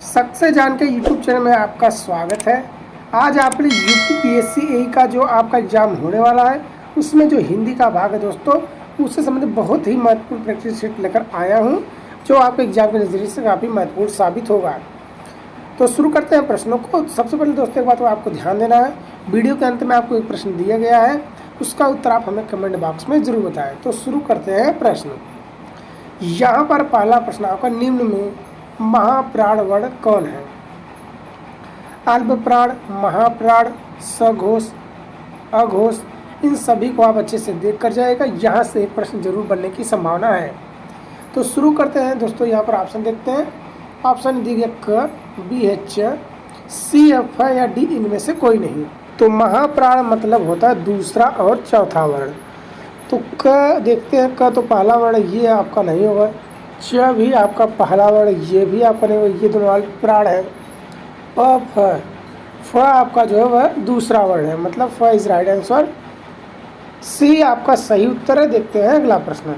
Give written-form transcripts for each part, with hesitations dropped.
सच से जान के यूट्यूब चैनल में आपका स्वागत है। आज आपने यूपीपीएससी का जो आपका एग्ज़ाम होने वाला है उसमें जो हिंदी का भाग है दोस्तों, उससे संबंधित बहुत ही महत्वपूर्ण प्रैक्टिस शीट लेकर आया हूं जो आपके एग्जाम के नज़रिए से काफ़ी महत्वपूर्ण साबित होगा। तो शुरू करते हैं प्रश्नों को। सबसे पहले दोस्तों एक बात आपको ध्यान देना है, वीडियो के अंत में आपको एक प्रश्न दिया गया है, उसका उत्तर आप हमें कमेंट बॉक्स में ज़रूर बताएं। तो शुरू करते हैं प्रश्न। यहाँ पर पहला प्रश्न आपका, निम्न में महाप्राण वर्ण कौन है? अल्पप्राण, महाप्राण, सघोष, अघोष, इन सभी को आप अच्छे से देख कर जाएगा। यहाँ से एक प्रश्न जरूर बनने की संभावना है। तो शुरू करते हैं दोस्तों। यहाँ पर ऑप्शन देखते हैं। ऑप्शन दी गया क, बी है च, सी एफ है या डी इनमें से कोई नहीं। तो महाप्राण मतलब होता है दूसरा और चौथा वर्ण। तो क देखते हैं, क तो पहला वर्ण ये आपका नहीं होगा, च भी आपका पहला वर्ण ये भी आपका नहीं होगा, ये दोनों अल्पप्राण है। फ आपका जो है वह दूसरा वर्ण है, मतलब फ इज राइट आंसर। सी आपका सही उत्तर है। देखते हैं अगला प्रश्न।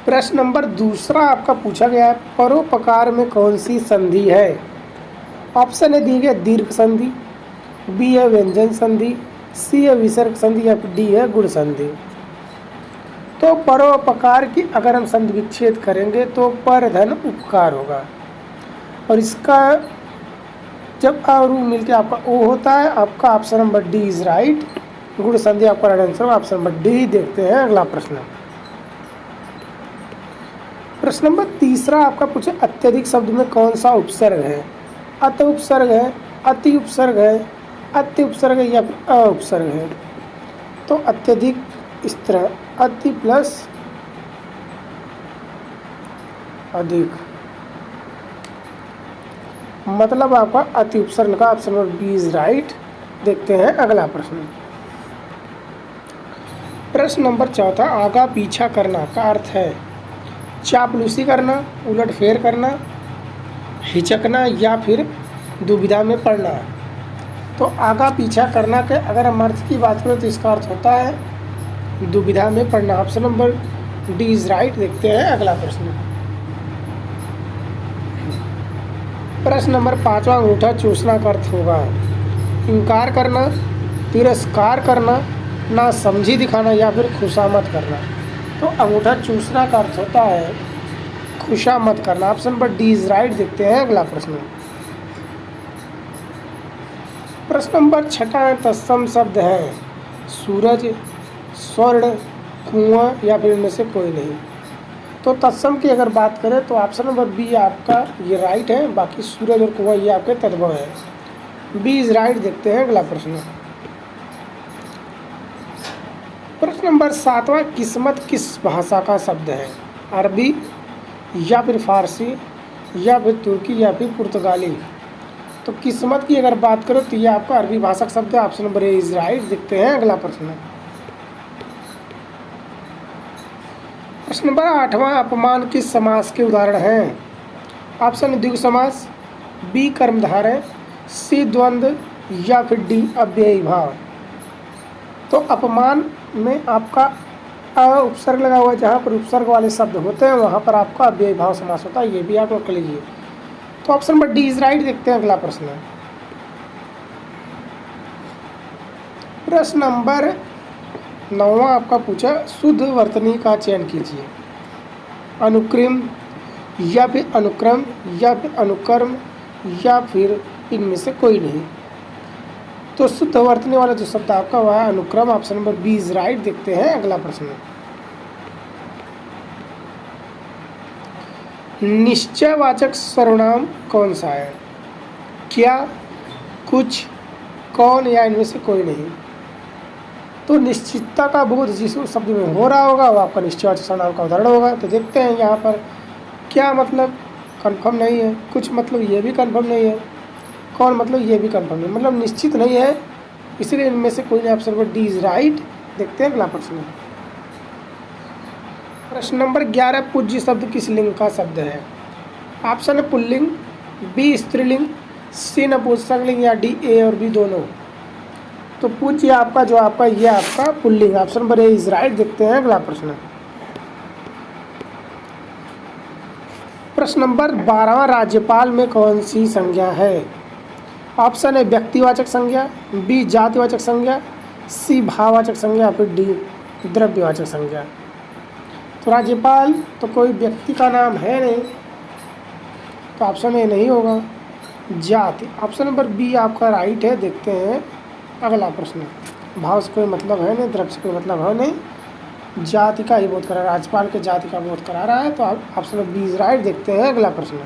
प्रश्न नंबर दूसरा आपका पूछा गया है, परोपकार में कौन सी संधि है? ऑप्शन है दिए गए दीर्घ संधि, बी है व्यंजन संधि, सी है विसर्ग संधि या डी है गुण संधि। तो परोपकार की अगर हम संधि विच्छेद करेंगे तो पर धन उपकार होगा, और इसका जब और मिलकर आपका ओ होता है। आपका option number D is right. गुण संधि आपका right answer option number D. देखते हैं अगला प्रश्न। प्रश्न नंबर तीसरा आपका पूछे, अत्यधिक शब्द में कौन सा उपसर्ग है? अत उपसर्ग है, अति उपसर्ग है, अति उपसर्ग है या फिर अ उपसर्ग है? तो अत्यधिक इस तरह, अति प्लस अधिक, मतलब आपका अति उपसर्ग का option number B is right. देखते हैं अगला प्रश्न। प्रश्न नंबर चौथा, आगा पीछा करना का अर्थ है चापलूसी करना, उलटफेर करना, हिचकना या फिर दुविधा में पड़ना। तो आगा पीछा करना के अगर हम अर्थ की बात करें तो इसका अर्थ होता है दुविधा में पड़ना। Option number D is right. देखते हैं अगला प्रश्न। प्रश्न नंबर पांचवा, अंगूठा चूसना का अर्थ होगा इनकार करना, तिरस्कार करना, ना समझी दिखाना या फिर खुशामद करना। तो अंगूठा चूसना का अर्थ होता है खुशामद करना। Option number D is right. देखते हैं अगला प्रश्न। प्रश्न नंबर छठा, तत्सम शब्द है सूरज, स्वर्ण, कुआं या फिर इनमें से कोई नहीं। तो तत्सम की अगर बात करें तो ऑप्शन नंबर बी आपका ये राइट है, बाकी सूरज और कुआं ये आपके तद्भव है। B is right. देखते हैं अगला प्रश्न। प्रश्न नंबर सातवां, किस्मत किस भाषा का शब्द है? अरबी या फिर फारसी या फिर तुर्की या फिर पुर्तगाली। तो किस्मत की अगर बात करें तो ये आपका अरबी भाषा का शब्द है। Option number A is right. देखते हैं अगला प्रश्न। प्रश्न नंबर आठवां, अपमान किस समास के उदाहरण हैं? ऑप्शन द्विगु समास, बी कर्मधारय, सी द्वंद्व या फिर डी अव्ययी भाव। तो अपमान में आपका अ उपसर्ग लगा हुआ है, जहाँ पर उपसर्ग वाले शब्द होते हैं वहाँ पर आपका अव्ययी भाव समास होता है। ये भी आप नोट कर लीजिए। तो option number D is right. देखते हैं अगला प्रश्न। प्रश्न नंबर 9वां आपका पूछा, शुद्ध वर्तनी का चयन कीजिए। अनुक्रम या फिर अनुक्रम या फिर अनुकर्म या फिर इनमें से कोई नहीं। तो शुद्ध वर्तनी वाला जो शब्द आपका हुआ है अनुक्रम। Option number B is right. देखते हैं अगला प्रश्न। निश्चयवाचक सर्वनाम कौन सा है? क्या, कुछ, कौन या इनमें से कोई नहीं। तो निश्चितता का बोध जिस शब्द में हो रहा होगा वो आपका निश्चयवाचक सर्वनाम का उदाहरण होगा। तो देखते हैं यहाँ पर क्या मतलब कंफर्म नहीं है, कुछ मतलब ये भी कंफर्म नहीं है, कौन मतलब ये भी कंफर्म नहीं, मतलब निश्चित नहीं है, इसलिए इनमें से कोई नहीं। Option number D is right. देखते हैं अगला प्रश्न। प्रश्न नंबर 11, पूज्य शब्द किस लिंग का शब्द है? ऑप्शन है पुल्लिंग, बी स्त्रीलिंग, सी नपुंसकलिंग या डी ए और बी दोनों। तो पूज्य आपका जो आपका ये आपका pulling. Option number A is right. देखते हैं अगला प्रश्न। प्रश्न नंबर 12वां, राज्यपाल में कौन सी संज्ञा है? ऑप्शन है व्यक्तिवाचक संज्ञा, बी जातिवाचक संज्ञा, सी भाववाचक संज्ञा, फिर डी द्रव्यवाचक संज्ञा। तो राज्यपाल तो कोई व्यक्ति का नाम है नहीं, तो ऑप्शन ए नहीं होगा। जाति, ऑप्शन नंबर बी आपका राइट है। देखते हैं अगला प्रश्न। भाव से कोई मतलब है नहीं, द्रव्य से कोई मतलब है नहीं, जाति का ही बोध करा रहा है, राज्यपाल के जाति का बोध करा रहा है, तो option number B is right. देखते हैं अगला प्रश्न।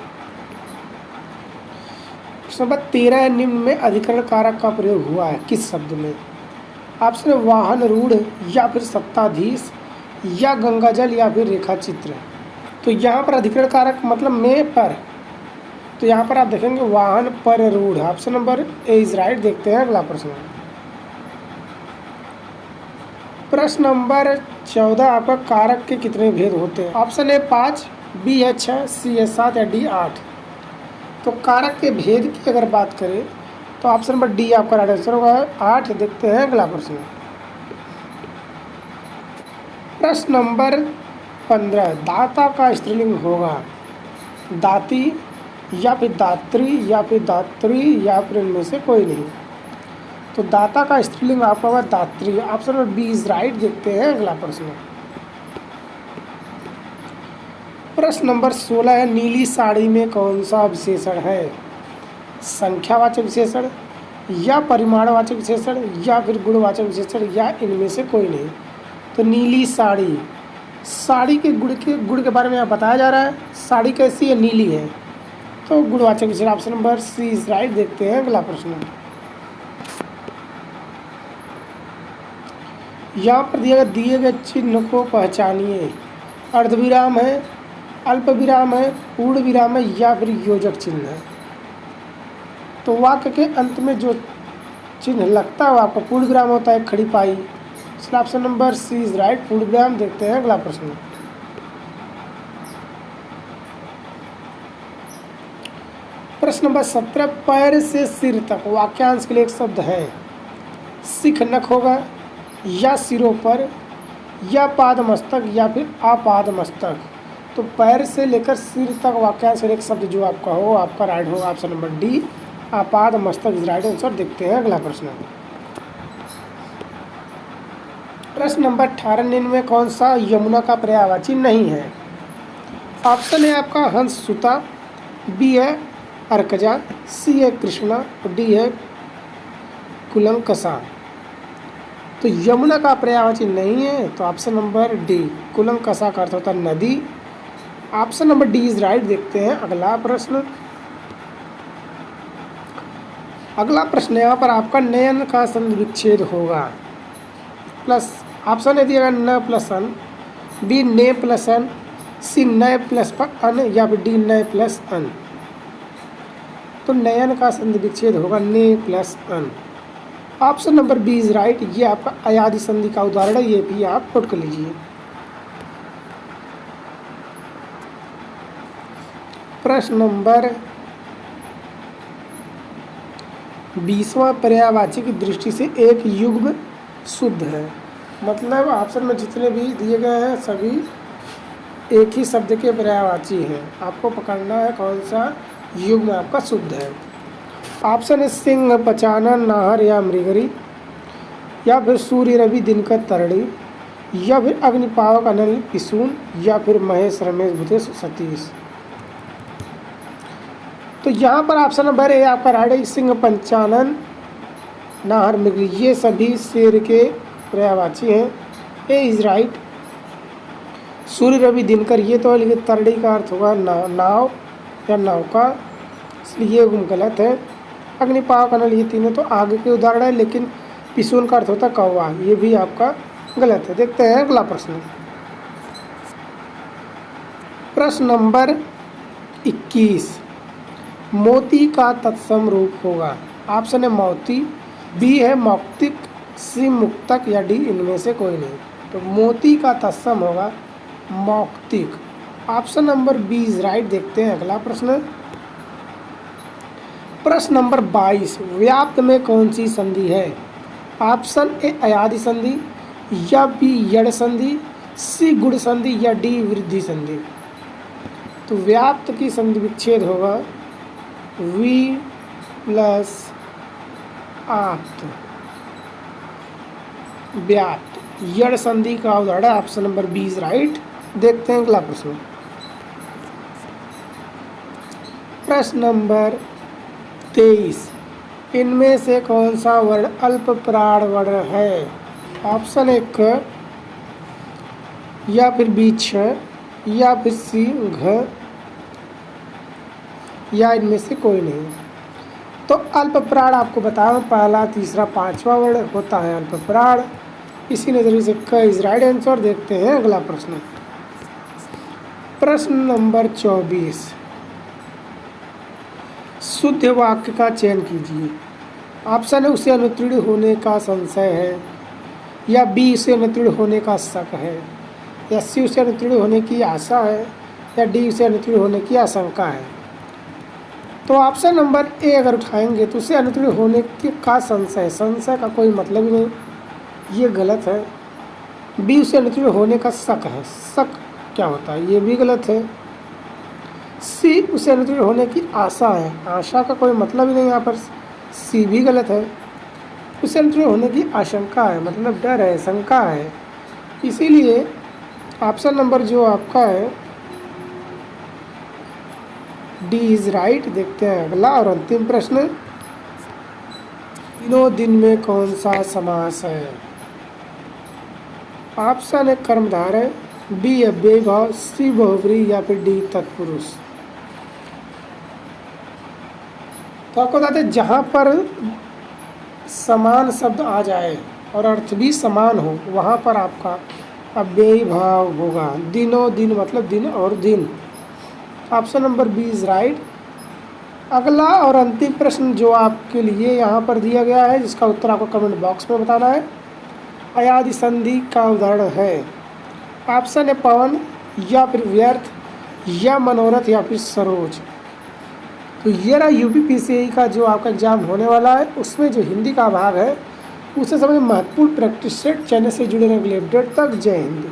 प्रश्न नंबर 13, निम्न में अधिकरण कारक का प्रयोग हुआ है किस शब्द में? ऑप्शन वाहन रूढ़, या फिर सत्ताधीश, या गंगाजल, या फिर रेखा चित्र। तो यहाँ पर अधिकरण कारक मतलब में पर, तो यहाँ पर आप देखेंगे वाहन पर रूढ़। Option number A is right. देखते हैं अगला प्रश्न। प्रश्न नंबर 14, आपका कारक के कितने भेद होते हैं? ऑप्शन ए 5, बी है 6, सी है 7, या डी 8। तो कारक के भेद की अगर बात करें तो ऑप्शन नंबर डी आपका राइट आंसर होगा 8। देखते हैं अगला प्रश्न। प्रश्न नंबर 15, दाता का स्त्रीलिंग होगा दाती, या फिर दात्री, या फिर दात्री, या फिर इनमें से कोई नहीं। तो दाता का स्त्रीलिंग आपका होगा दात्री। Option number B is right. देखते हैं अगला प्रश्न। प्रश्न नंबर 16 है, नीली साड़ी में कौन सा विशेषण है? संख्यावाचक विशेषण, या परिमाणवाचक विशेषण, या फिर गुणवाचक विशेषण, या इनमें से कोई नहीं। तो नीली साड़ी, साड़ी के गुण के बारे में यहाँ बताया जा रहा है, साड़ी कैसी है? नीली है, तो गुणवाचक विशेषण। Option number C is right. देखते हैं अगला प्रश्न। यहाँ पर दिए गए चिन्ह को पहचानिए। अर्धविराम है, अल्प विराम है, पूर्ण विराम है, या फिर योजक चिन्ह है। तो वाक्य के अंत में जो चिन्ह लगता है वो आपका पूर्ण विराम होता है, खड़ी पाई। इसलिए option number C is right, पूर्ण विराम। देखते हैं अगला प्रश्न। प्रश्न नंबर 17, पैर से सिर तक वाक्यांश के लिए एक शब्द है। शिख नख होगा, या सिरों पर, या पाद मस्तक, या फिर आपाद मस्तक। तो पैर से लेकर सिर तक वाक्यांश एक शब्द जो आपका हो आपका राइट होगा ऑप्शन नंबर डी, आपाद मस्तक इज राइट आंसर। देखते हैं अगला प्रश्न। प्रश्न नंबर 18, निम्न में कौन सा यमुना का पर्यायवाची नहीं है? ऑप्शन है आपका हंस सुता, बी है अर्कजा, सी है कृष्णा, और डी है कुलंकसा। तो यमुना का पर्यायवाची नहीं है, तो ऑप्शन नंबर डी कुलंकसा का अर्थ होता है नदी। Option number D is right. देखते हैं अगला प्रश्न। अगला प्रश्न यहाँ पर आपका नयन का संधि विच्छेद होगा। प्लस ऑप्शन है दिया न प्लस अन, बी ने प्लस अन, सी नय प्लस अन, या फिर डी नय प्लस अन। तो नयन का संधि विच्छेद होगा ने प्लस अन। Option number B is right. ये आपका अयादि संधि का उदाहरण है, ये भी आप नोट कर लीजिए। प्रश्न नंबर 20वां, पर्यायवाची की दृष्टि से एक युग्म शुद्ध है। मतलब ऑप्शन में जितने भी दिए गए हैं सभी एक ही शब्द के पर्यायवाची हैं। आपको पकड़ना है कौन सा युग्म आपका शुद्ध है। ऑप्शन है सिंह पचाना नाहर या मृगरी, या फिर सूर्य रवि दिनकर तरड़ी, या फिर अग्निपावक अनिल पिसून, या फिर महेश रमेश भूतेश सतीश। तो यहाँ पर ऑप्शन नंबर ए आपका राइट है, सिंह पंचानन नाहर मृगरी, ये सभी शेर के पर्यायवाची हैं। ए इज राइट। सूर्य रवि दिनकर ये तो है, लेकिन तरड़ी का अर्थ होगा नाव या नौका, इसलिए ये गलत है। अग्निपावक अनल ये तीनों तो आगे के उदाहरण है, लेकिन पिसून का अर्थ होता है कौवा, ये भी आपका गलत है। देखते हैं अगला प्रश्न। प्रश्न नंबर 21, मोती का तत्सम रूप होगा। ऑप्शन है मोती, बी है मौक्तिक, सी मुक्तक, या डी इनमें से कोई नहीं। तो मोती का तत्सम होगा मौक्तिक। Option number B is right. देखते हैं अगला प्रश्न। प्रश्न नंबर 22, व्याप्त में कौन सी संधि है? ऑप्शन ए अयादि संधि, या बी यड़ संधि, सी गुण संधि, या डी वृद्धि संधि। तो व्याप्त की संधि विच्छेद होगा वी प्लस आप्त। व्याप्त यड़ संधि का उदाहरण option number B is right. देखते हैं अगला प्रश्न। प्रश्न नंबर 23, इनमें से कौन सा वर्ण अल्प प्राण वर्ण है? ऑप्शन 1 या फिर बी छ, या फिर सी घ, या इनमें से कोई नहीं। तो अल्प प्राण आपको बताओ पहला, तीसरा, पांचवा वर्ण होता है अल्प प्राण। इसी नजरिए से क इज राइट आंसर। देखते हैं अगला प्रश्न। प्रश्न नंबर 24, शुद्ध वाक्य का चयन कीजिए। ऑप्शन है उसे अनुत्तीर्ण होने का संशय है, या बी उसे अनुत्तीर्ण होने का शक है, या सी उसे अनुत्तीर्ण होने की आशा है, या डी उसे अनुत्तीर्ण होने की आशंका है। तो ऑप्शन नंबर ए अगर उठाएंगे तो उसे अनुत्तीर्ण होने का संशय, संशय का कोई मतलब ही नहीं, ये गलत है। बी उसे अनुत्तीर्ण होने का शक है, शक क्या होता है, ये भी गलत है। सी उसे अनुत्तीर्ण होने की आशा है, आशा का कोई मतलब ही नहीं यहाँ पर, सी भी गलत है। उसे अनुत्तीर्ण होने की आशंका है, मतलब डर है, शंका है। इसीलिए ऑप्शन नंबर जो आपका है डी इज राइट। देखते हैं अगला और अंतिम प्रश्न। तीनों दिन में कौन सा समास है? ऑप्शन है कर्मधारय, बी अव्ययी भाव, सी बहुब्रीहि, या फिर डी तत्पुरुष। तो आपको बताते हैं जहाँ पर समान शब्द आ जाए और अर्थ भी समान हो वहाँ पर आपका अव्ययी भाव होगा। दिनों दिन मतलब दिन और दिन। Option number B is right. अगला और अंतिम प्रश्न जो आपके लिए यहाँ पर दिया गया है, जिसका उत्तर आपको कमेंट बॉक्स में बताना है। अयादि संधि का उदाहरण है। ऑप्शन है पवन, या फिर व्यर्थ, या मनोरथ, या फिर सरोज। तो ये रहा यूपीपीसीएससी का जो आपका एग्जाम होने वाला है, उसमें जो हिंदी का भाग है उसे समझ महत्वपूर्ण प्रैक्टिस सेट। चैनल से जुड़े रहें अगले अपडेट तक। जय हिंद।